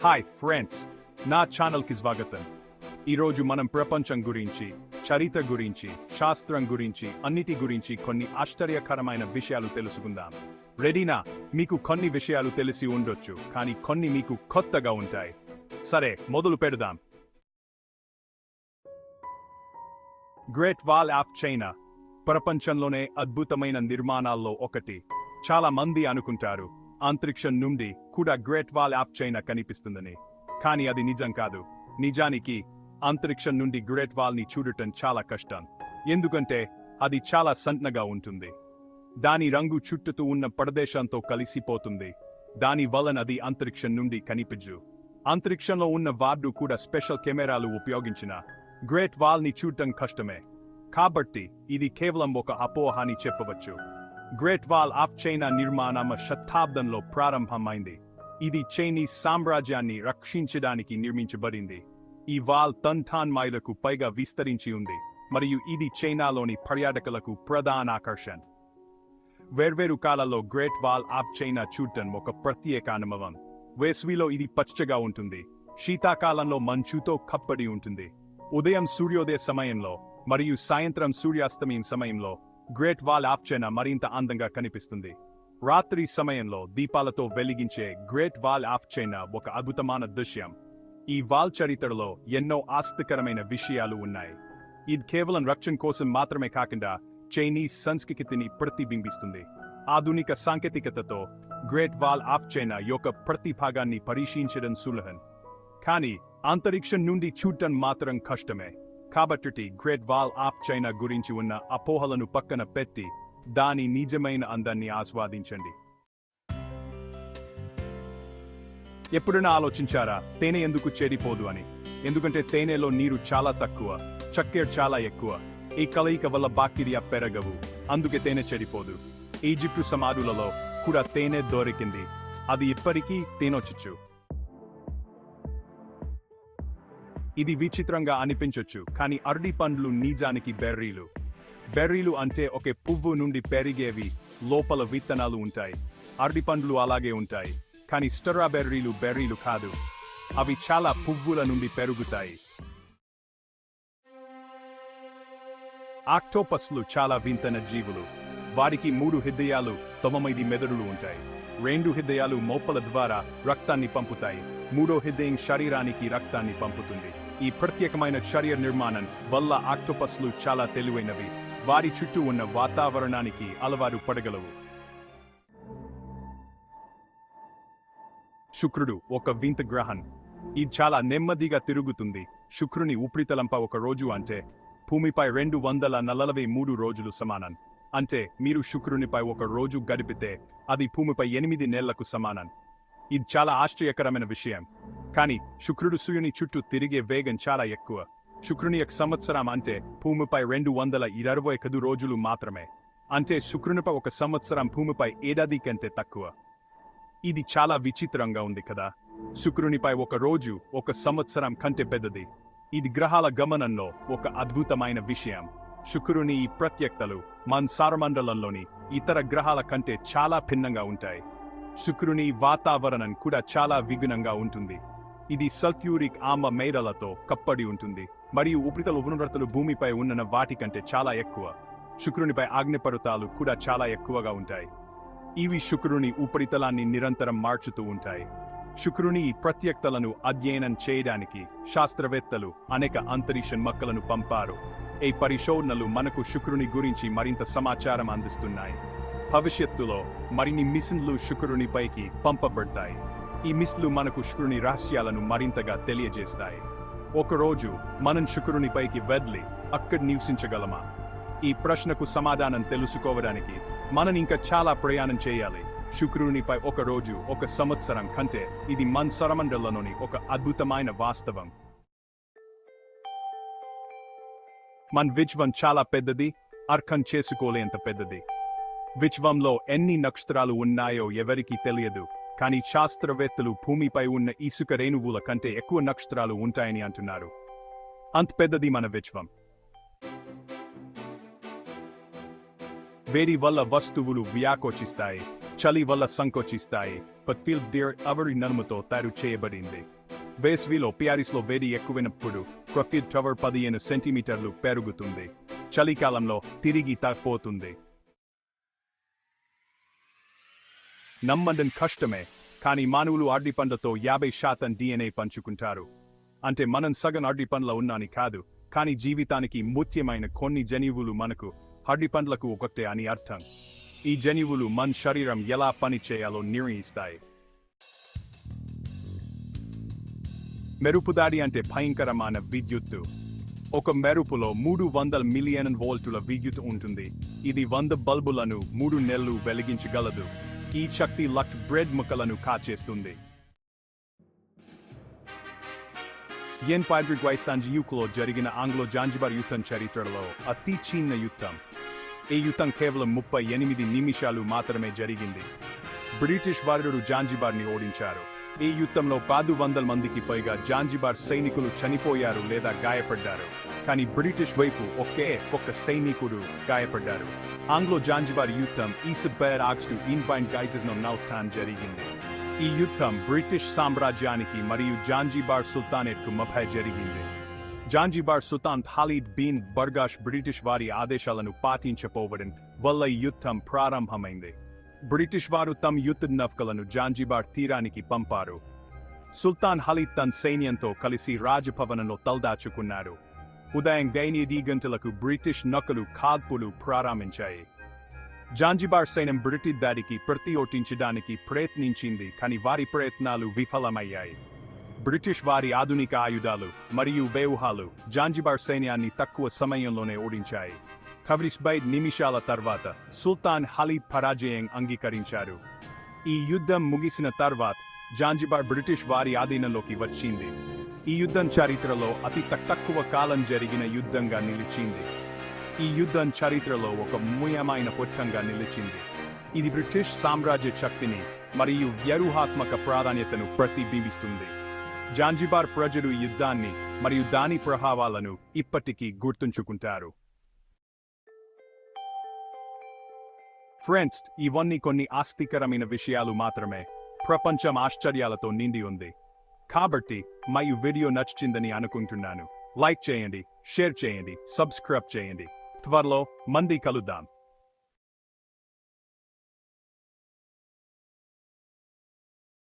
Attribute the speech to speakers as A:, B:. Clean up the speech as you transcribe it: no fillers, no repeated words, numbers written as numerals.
A: Hi friends, నా ఛానల్కి స్వాగతం. ఈరోజు మనం ప్రపంచం గురించి, చరిత్ర గురించి, శాస్త్రం గురించి, అన్నిటి గురించి కొన్ని ఆశ్చర్యకరమైన విషయాలు తెలుసుకుందాం. రెడీనా? మీకు కొన్ని విషయాలు తెలిసి ఉండొచ్చు, కానీ కొన్ని మీకు కొత్తగా ఉంటాయి. సరే, మొదలు పెడదాం. గ్రేట్ వాల్ ఆఫ్ చైనా ప్రపంచంలోనే అద్భుతమైన నిర్మాణాల్లో ఒకటి. చాలా మంది అనుకుంటారు అంతరిక్షం నుండి కూడా గ్రేట్ వాల్ ఆఫ్ చైనా కనిపిస్తుందని, కానీ అది నిజం కాదు. నిజానికి అంతరిక్షం నుండి గ్రేట్ వాల్ ని చూడటం చాలా కష్టం, ఎందుకంటే అది చాలా సన్నగా ఉంటుంది. దాని రంగు చుట్టూ ఉన్న ప్రదేశంతో కలిసిపోతుంది. దాని వలన అది అంతరిక్షం నుండి కనిపించదు. అంతరిక్షంలో ఉన్న వారు కూడా స్పెషల్ కెమెరాలు ఉపయోగించిన గ్రేట్ వాల్ ని చూడటం కష్టమే. కాబట్టి ఇది కేవలం ఒక అపోహ అని చెప్పవచ్చు. గ్రేట్ వాల్ ఆఫ్ చైనా నిర్మాణం శతాబ్దంలో ప్రారంభమైంది. ఇది చైనీస్ సామ్రాజ్యాన్ని రక్షించడానికి నిర్మించబడింది. ఈ వాల్ 10 మైళ్ళకు పైగా విస్తరించి ఉంది, మరియు ఇది చైనాలోని పర్యాటకులకు ప్రధాన ఆకర్షణ. వేర్వేరు కాలాల్లో గ్రేట్ వాల్ ఆఫ్ చైనా చూడటం ఒక ప్రత్యేక అనుభవం. వేసవిలో ఇది పచ్చగా ఉంటుంది, శీతాకాలంలో మంచుతో కప్పడి ఉంటుంది. ఉదయం సూర్యోదయ సమయంలో మరియు సాయంత్రం సూర్యాస్తమయం సమయంలో గ్రేట్ వాల్ ఆఫ్ చైనా మరింత అందంగా కనిపిస్తుంది. రాత్రి సమయంలో దీపాలతో వెలిగించే గ్రేట్ వాల్ ఆఫ్ చైనా ఒక అద్భుతమైన దృశ్యం. ఈ వాల్ చరిత్రలో ఎన్నో ఆసక్తికరమైన విషయాలు ఉన్నాయి. ఇది కేవలం రక్షణ కోసం మాత్రమే కాకుండా చైనీస్ సంస్కృతిని ప్రతిబింబిస్తుంది. ఆధునిక సాంకేతికతతో గ్రేట్ వాల్ ఆఫ్ చైనా యొక్క ప్రతి భాగాన్ని పరిశీలించడం సులభం, కానీ అంతరిక్షం నుండి చూడటం మాత్రం కష్టమే. కాబట్టి గ్రేట్ వాల్ ఆఫ్ చైనా గురించి ఉన్న అపోహలను పక్కన పెట్టి దాని నిజమైన అందాన్ని ఆస్వాదించండి. ఎప్పుడైనా ఆలోచించారా తేనె ఎందుకు చెడిపోదు అని? ఎందుకంటే తేనెలో నీరు చాలా తక్కువ, చక్కెర చాలా ఎక్కువ. ఈ కలయిక వల్ల బ్యాక్టీరియా పెరగవు, అందుకే తేనె చెడిపోదు. ఈజిప్టు సమాధులలో కూడా తేనె దొరికింది, అది ఇప్పటికీ తినొచ్చు. ఇది విచిత్రంగా అనిపించొచ్చు, కానీ అరటి పండ్లు నిజానికి బెర్రీలు. బెర్రీలు అంటే ఒకే పువ్వు నుండి పెరిగేవి, లోపల విత్తనాలు ఉంటాయి. అరటి పండ్లు అలాగే ఉంటాయి, కానీ స్ట్రాబెర్రీలు బెర్రీలు కాదు, అవి చాలా పువ్వుల నుండి పెరుగుతాయి. ఆక్టోపస్లు చాలా వింతైన జీవులు. వారికి 3 హృదయాలు, 9 మెదడులు ఉంటాయి. 2 హృదయాలు మోపల ద్వారా రక్తాన్ని పంపుతాయి, 3వ హృదయం శరీరానికి రక్తాన్ని పంపుతుంది. ఈ ప్రత్యేకమైన శరీర నిర్మాణం వల్ల ఆక్టోపస్లు చాలా తెలివైనవి. వారి చుట్టూ ఉన్న వాతావరణానికి అలవాటు పడగలవు. శుక్రుడు ఒక వింత గ్రహం. ఇది చాలా నెమ్మదిగా తిరుగుతుంది. శుక్రుని ఉపరితలంపై ఒక రోజు అంటే భూమిపై 243 రోజులు సమానం. అంటే మీరు శుక్రునిపై ఒక రోజు గడిపితే అది భూమిపై 8 నెలలకు సమానం. ఇది చాలా ఆశ్చర్యకరమైన విషయం. కానీ శుక్రుడు సూర్యుని చుట్టూ తిరిగే వేగం చాలా ఎక్కువ. శుక్రుని యొక్క సంవత్సరం అంటే భూమిపై 225 రోజులు మాత్రమే. అంటే శుక్రునిపై ఒక సంవత్సరం భూమిపై ఏడాది కంటే తక్కువ. ఇది చాలా విచిత్రంగా ఉంది కదా. శుక్రునిపై ఒక రోజు ఒక సంవత్సరం కంటే పెద్దది. ఇది గ్రహాల గమనంలో ఒక అద్భుతమైన విషయం. శుక్రుని ఈ ప్రత్యేకతలు మన సౌరమండలంలోని ఇతర గ్రహాల కంటే చాలా భిన్నంగా ఉంటాయి. శుక్రుని వాతావరణం కూడా చాలా విభిన్నంగా ఉంటుంది. ఇది సల్ఫ్యూరిక్ ఆమ్ల మేడలతో కప్పడి ఉంటుంది, మరియు ఉపరితల ఉష్ణోగ్రతలు భూమిపై ఉన్న వాటి కంటే చాలా ఎక్కువ. శుక్రునిపై అగ్నిపర్వతాలు కూడా చాలా ఎక్కువగా ఉంటాయి. ఇవి శుక్రుని ఉపరితలాన్ని నిరంతరం మార్చుతూ ఉంటాయి. శుక్రుని ఈ ప్రత్యేకతలను అధ్యయనం చేయడానికి శాస్త్రవేత్తలు అనేక అంతరిక్ష మొక్కలను పంపారు. ఈ పరిశోధనలు మనకు శుక్రుని గురించి మరింత సమాచారం అందిస్తున్నాయి. భవిష్యత్తులో మరిన్ని మిషన్లు శుక్రునిపైకి పంపబడతాయి. ఈ మిషన్లు మనకు శుక్రుని రహస్యాలను మరింతగా తెలియజేస్తాయి. ఒకరోజు మనం శుక్రునిపైకి వెళ్లి అక్కడ నివసించగలమా? ఈ ప్రశ్నకు సమాధానం తెలుసుకోవడానికి మనం ఇంకా చాలా ప్రయాణం చేయాలి. శుక్రునిపై ఒక రోజు ఒక సంవత్సరం కంటే ఇది మన సౌరమండలంలోని ఒక అద్భుతమైన వాస్తవం. మన విశ్వం చాలా పెద్దది, అర్థం చేసుకోలేంత పెద్దది. విశ్వంలో ఎన్ని నక్షత్రాలు ఉన్నాయో ఎవరికీ తెలియదు, కానీ శాస్త్రవేత్తలు భూమిపై ఉన్న ఇసుక రేణువుల కంటే ఎక్కువ నక్షత్రాలు ఉంటాయని అంటున్నారు. అంత పెద్దది మన విశ్వం. వేడి వల్ల వస్తువులు వ్యాకోచిస్తాయి, చలి వల్ల సంకోచిస్తాయి. పత్ఫీల్డ్ డీర్ అవరి నలుముతో తయారు చేయబడింది. వేసవిలో ప్యారిస్లో వేడి ఎక్కువైనప్పుడు క్రఫీడ్ టవర్ 15 సెంటీమీటర్లు పెరుగుతుంది. చలికాలంలో తిరిగి తగ్గిపోతుంది. నమ్మడం కష్టమే, కానీ మానవులు అరటిపండ్లతో 50% DNA పంచుకుంటారు. అంటే మనం సగం అరటిపండ్ల ఉన్నాని కాదు, కానీ జీవితానికి ముఖ్యమైన కొన్ని జన్యువులు మనకు అరటిపండ్లకు ఒకటే అని అర్థం. ఈ జన్యువులు మన శరీరం ఎలా పని చేయాలో నిర్ణయిస్తాయి. మెరుపుదాడి అంటే భయంకరమైన విద్యుత్తు. ఒక మెరుపులో 300 మిలియన్ వోల్టుల విద్యుత్ ఉంటుంది. ఇది 100 బల్బులను 3 నెలలు వెలిగించగలదు. ఈ శక్తి లక్ష బ్రెడ్ ముక్కలను కాచేస్తుంది. లో జరిగిన ఆంగ్లో జాంజిబార్ యుద్ధం చరిత్రలో అతి చిన్న యుద్ధం. ఈ యుద్ధం కేవలం 38 నిమిషాలు మాత్రమే జరిగింది. బ్రిటిష్ వారు జాంజిబార్ని ఓడించారు. ఈ యుద్ధంలో 500 మందికి పైగా జాంజిబార్ సైనికులు చనిపోయారు లేదా గాయపడ్డారు. కానీ బ్రిటిష్ వైపు ఒక్క సైనికుడు గాయపడ్డారు. ఆంగ్లో జాంజిబార్ యుద్ధం ఆగస్టు 1919 జరిగింది. ఈ యుద్ధం బ్రిటిష్ సామ్రాజ్యానికి మరియు జాంజిబార్ సుల్తానేట్కు మధ్య జరిగింది. జాంజిబార్ సుల్తాన్ ఖాలిద్ బిన్ బర్గాష్ బ్రిటిష్ వారి ఆదేశాలను పాటించకపోవడం వల్ల ఈ యుద్ధం ప్రారంభమైంది. బ్రిటిష్ వారు తమ యుద్ధ నౌకలను జాంజిబార్ తీరానికి పంపారు. సుల్తాన్ ఖాలిద్ తన సైన్యంతో కలిసి రాజభవనంలో తలదాచుకున్నారు. ఉదయం 9 గంటలకు బ్రిటిష్ నౌకలు కాల్పులు ప్రారంభించాయి. జాంజిబార్ సైన్యం బ్రిటిష్ దాడికి ప్రతిఘటించడానికి ప్రయత్నించింది, కానీ వారి ప్రయత్నాలు విఫలమయ్యాయి. బ్రిటిష్ వారి ఆధునిక ఆయుధాలు మరియు వ్యూహాలు జాంజిబార్ సైన్యాన్ని తక్కువ సమయంలోనే ఓడించాయి. 45 నిమిషాల తర్వాత సుల్తాన్ ఖాలిద్ పరాజయం అంగీకరించారు. ఈ యుద్ధం ముగిసిన తర్వాత జాంజిబార్ బ్రిటిష్ వారి ఆధీనంలోకి వచ్చింది. ఈ యుద్ధం చరిత్రలో అతి తక్కువ కాలం జరిగిన యుద్ధంగా నిలిచింది. ఈ యుద్ధం చరిత్రలో ఒక ముఖ్యమైన ఘట్టంగా నిలిచింది. ఇది బ్రిటిష్ సామ్రాజ్య శక్తిని మరియు వ్యూహాత్మక ప్రాధాన్యతను ప్రతిబింబిస్తుంది. జాంజిబార్ ప్రజలు యుద్ధాన్ని మరియు దాని ప్రభావాలను ఇప్పటికీ గుర్తుంచుకుంటారు. ఫ్రెండ్స్, ఇవన్నీ కొన్ని ఆసక్తికరమైన విషయాలు మాత్రమే. ప్రపంచం ఆశ్చర్యాలతో నిండి ఉంది. కాబట్టి మా ఈ వీడియో నచ్చిందని అనుకుంటున్నాను. లైక్ చేయండి, షేర్ చేయండి, సబ్స్క్రైబ్ చేయండి. త్వరలో మళ్ళీ కలుద్దాం.